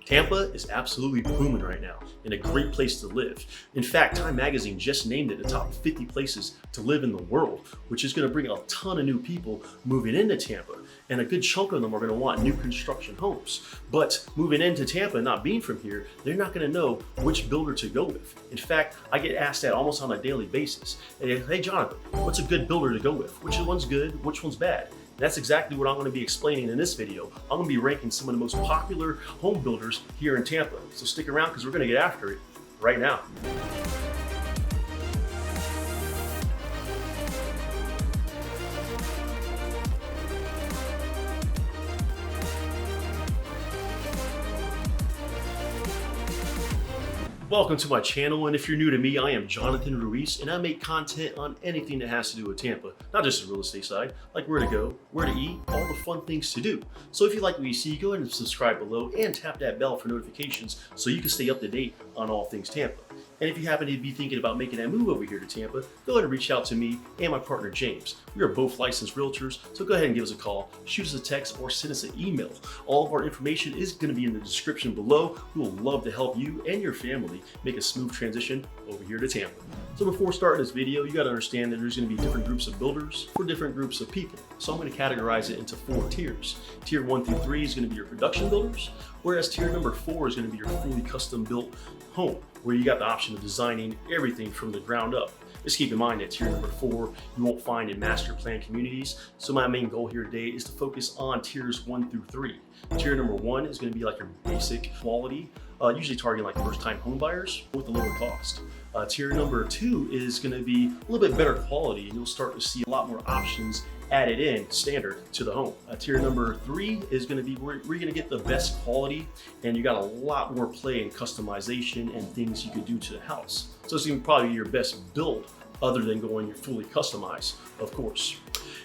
Tampa is absolutely booming right now and a great place to live. In fact, Time Magazine just named it the top 50 places to live in the world, which is going to bring a ton of new people moving into Tampa. And a good chunk of them are going to want new construction homes. But moving into Tampa and not being from here, they're not going to know which builder to go with. In fact, I get asked that almost on a daily basis. Hey, Jonathan, what's a good builder to go with? Which one's good? Which one's bad? That's exactly what I'm going to be explaining in this video. I'm going to be ranking some of the most popular home builders here in Tampa. So stick around because we're going to get after it right now. Welcome to my channel, and if you're new to me, I am Jonathan Ruiz, and I make content on anything that has to do with Tampa, not just the real estate side, like where to go, where to eat, all the fun things to do. So if you like what you see, go ahead and subscribe below and tap that bell for notifications so you can stay up to date on all things Tampa. And if you happen to be thinking about making that move over here to Tampa, go ahead and reach out to me and my partner James. We are both licensed realtors, so go ahead and give us a call, shoot us a text, or send us an email. All of our information is going to be in the description below. We will love to help you and your family make a smooth transition over here to Tampa. So before starting this video, you got to understand that there's going to be different groups of builders for different groups of people. So I'm going to categorize it into 4 tiers. Tier 1 through 3 is going to be your production builders, whereas tier number 4 is going to be your fully custom built home, where you got the option of designing everything from the ground up. Just keep in mind that tier number 4 you won't find in master plan communities. So my main goal here today is to focus on tiers 1 through 3. Tier number 1 is going to be like your basic quality, usually targeting like first-time home buyers with a lower cost. Tier number 2 is going to be a little bit better quality, and you'll start to see a lot more options added in standard to the home. Tier number 3 is going to be where you're going to get the best quality, and you got a lot more play in customization and things you could do to the house. So it's going to probably be your best build other than going fully customized, of course.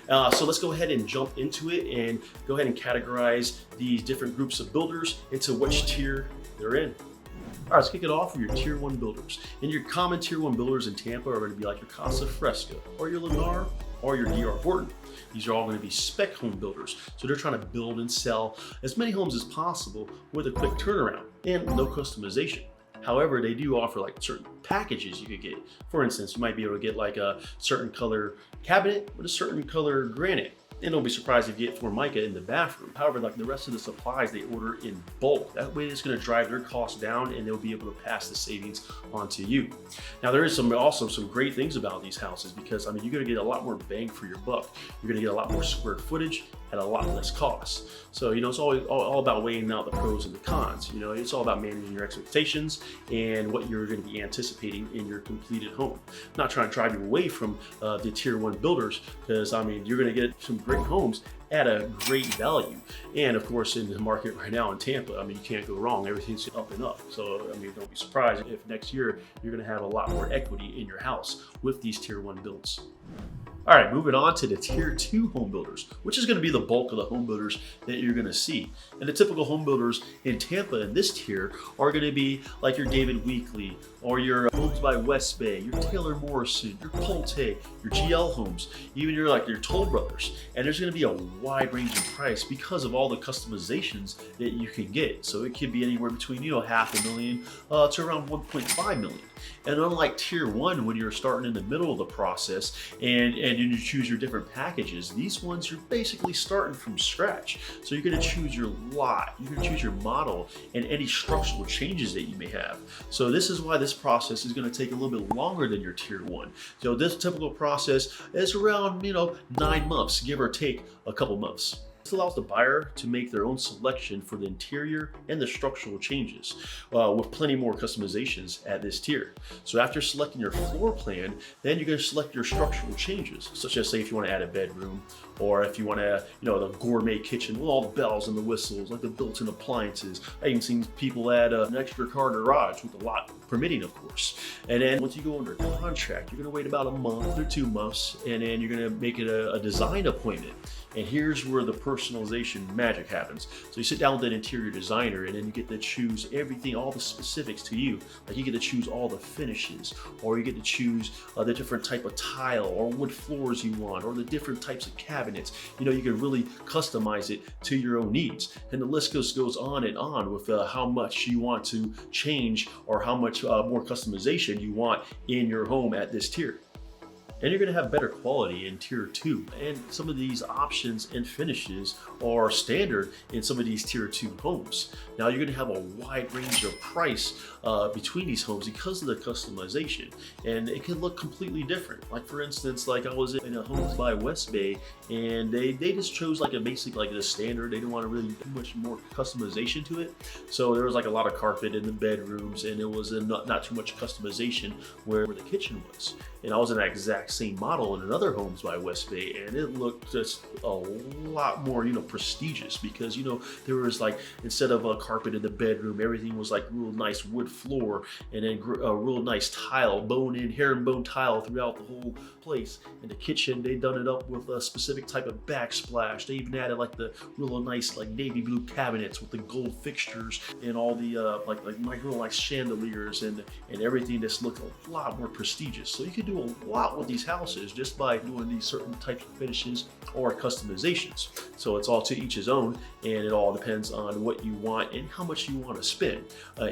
So let's go ahead and jump into it and go ahead and categorize these different groups of builders into which tier they're in. All right, let's kick it off with your tier 1 builders. And your common tier 1 builders in Tampa are going to be like your Casa Fresca or your Lennar or your D.R. Horton. These are all going to be spec home builders. So they're trying to build and sell as many homes as possible with a quick turnaround and no customization. However, they do offer like certain packages you could get. For instance, you might be able to get like a certain color cabinet with a certain color granite. And don't be surprised if you get Formica in the bathroom. However, like the rest of the supplies, they order in bulk. That way it's going to drive their costs down and they'll be able to pass the savings on to you. Now, there is also some great things about these houses because, I mean, you're going to get a lot more bang for your buck. You're going to get a lot more square footage at a lot less cost. So, you know, it's all about weighing out the pros and the cons. You know, it's all about managing your expectations and what you're going to be anticipating in your completed home. I'm not trying to drive you away from the tier 1 builders because, I mean, you're going to get some great homes at a great value. And of course, in the market right now in Tampa, I mean, you can't go wrong. Everything's up and up. So, I mean, don't be surprised if next year you're going to have a lot more equity in your house with these tier 1 builds. All right, moving on to the tier 2 home builders, which is going to be the bulk of the home builders that you're going to see. And the typical home builders in Tampa in this tier are going to be like your David Weekley or your Homes by West Bay, your Taylor Morrison, your Pulte, your GL Homes, even your Toll Brothers. And there's going to be a wide range in price because of all the customizations that you can get. So it could be anywhere between, you know, $500,000 to around $1.5 million. And unlike tier 1, when you're starting in the middle of the process and you choose your different packages, these ones you're basically starting from scratch. So you're going to choose your lot, you're going to choose your model, and any structural changes that you may have. So this is why this process is going to take a little bit longer than your tier 1. So this typical process is around, you know, 9 months, give or take a couple months. This allows the buyer to make their own selection for the interior and the structural changes with plenty more customizations at this tier. So after selecting your floor plan, then you're going to select your structural changes, such as, say, if you want to add a bedroom, or if you want to, you know, the gourmet kitchen with all the bells and the whistles, like the built-in appliances. I even seen people add an extra car garage with a lot permitting, of course. And then once you go under contract, you're going to wait about a month or 2 months, and then you're going to make it a design appointment. And here's where the personalization magic happens. So you sit down with an interior designer and then you get to choose everything, all the specifics to you. Like you get to choose all the finishes, or you get to choose the different type of tile or wood floors you want, or the different types of cabinets. You know, you can really customize it to your own needs. And the list goes on and on with how much you want to change or how much more customization you want in your home at this tier. And you're going to have better quality in tier 2. And some of these options and finishes are standard in some of these tier 2 homes. Now you're going to have a wide range of price between these homes because of the customization, and it can look completely different. Like for instance, like I was in a Homes by West Bay, and they just chose like a basic, like the standard. They didn't want to really do much more customization to it. So there was like a lot of carpet in the bedrooms, and it was not too much customization where the kitchen was. And I was in that exact same model in another Homes by West Bay, and it looked just a lot more, you know, prestigious, because, you know, there was like, instead of a carpet in the bedroom, everything was like real nice wood floor, and then a real nice tile, herringbone tile throughout the whole place. In the kitchen, they done it up with a specific type of backsplash. They even added like the real nice like navy blue cabinets with the gold fixtures and all the like real nice chandeliers and everything that's looked a lot more prestigious. So you can do a lot with these houses just by doing these certain types of finishes or customizations. So it's all to each his own, and it all depends on what you want and how much you want to spend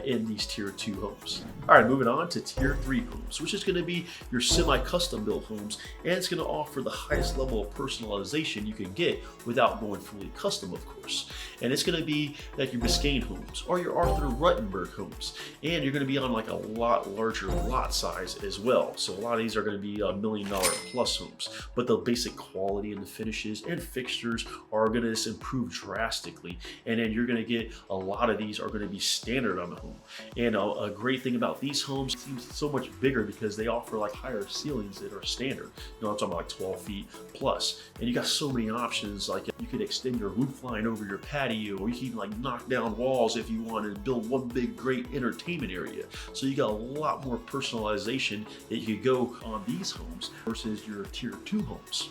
in these tier 2 homes. All right, moving on to tier 3 homes, which is going to be your semi-custom built homes, and it's going to offer the highest level of personalization you can get without going fully custom, of course. And it's going to be like your Biscayne homes or your Arthur Ruttenberg homes, and you're going to be on like a lot larger lot size as well. So a lot of these are going to be $1 million plus homes, but the basic quality and the finishes and fixtures are going to improve drastically. And then you're going to get a lot of these are going to be standard on the home. And a great thing about these homes, it seems so much bigger because they offer like higher ceilings that are standard. You know, I'm talking about like 12 feet plus. And you got so many options. Like you could extend your roof line over your patio, or you can even like knock down walls if you want to build one big great entertainment area. So you got a lot more personalization that you could go on these homes versus your tier 2 homes.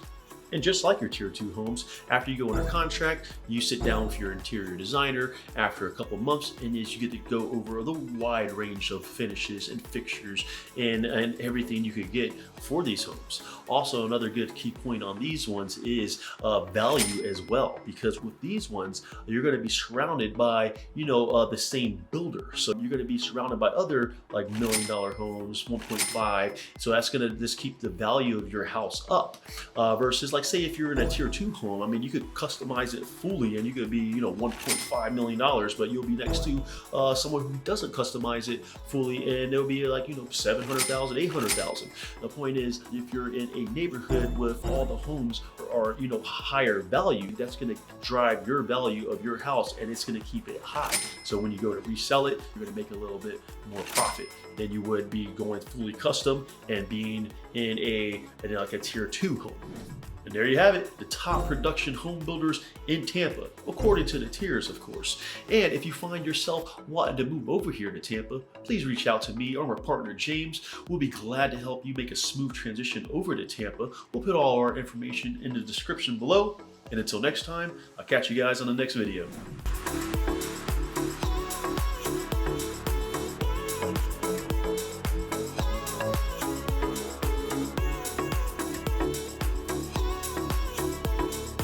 And just like your tier 2 homes, after you go under contract, you sit down with your interior designer after a couple months, and you get to go over the wide range of finishes and fixtures and everything you could get for these homes. Also, another good key point on these ones is value as well, because with these ones, you're going to be surrounded by, you know, the same builder. So you're going to be surrounded by other like $1 million homes, 1.5. So that's going to just keep the value of your house up versus like say if you're in a tier 2 home, I mean, you could customize it fully and you could be, you know, $1.5 million, but you'll be next to someone who doesn't customize it fully, and it'll be like, you know, 700,000, 800,000. The point is, if you're in a neighborhood with all the homes are, you know, higher value, that's going to drive your value of your house, and it's going to keep it high. So when you go to resell it, you're going to make a little bit more profit than you would be going fully custom and being in like a tier 2 home. And there you have it, the top production home builders in Tampa, according to the tiers, of course. And if you find yourself wanting to move over here to Tampa, please reach out to me or my partner James. We'll be glad to help you make a smooth transition over to Tampa. We'll put all our information in the description below. And until next time, I'll catch you guys on the next video.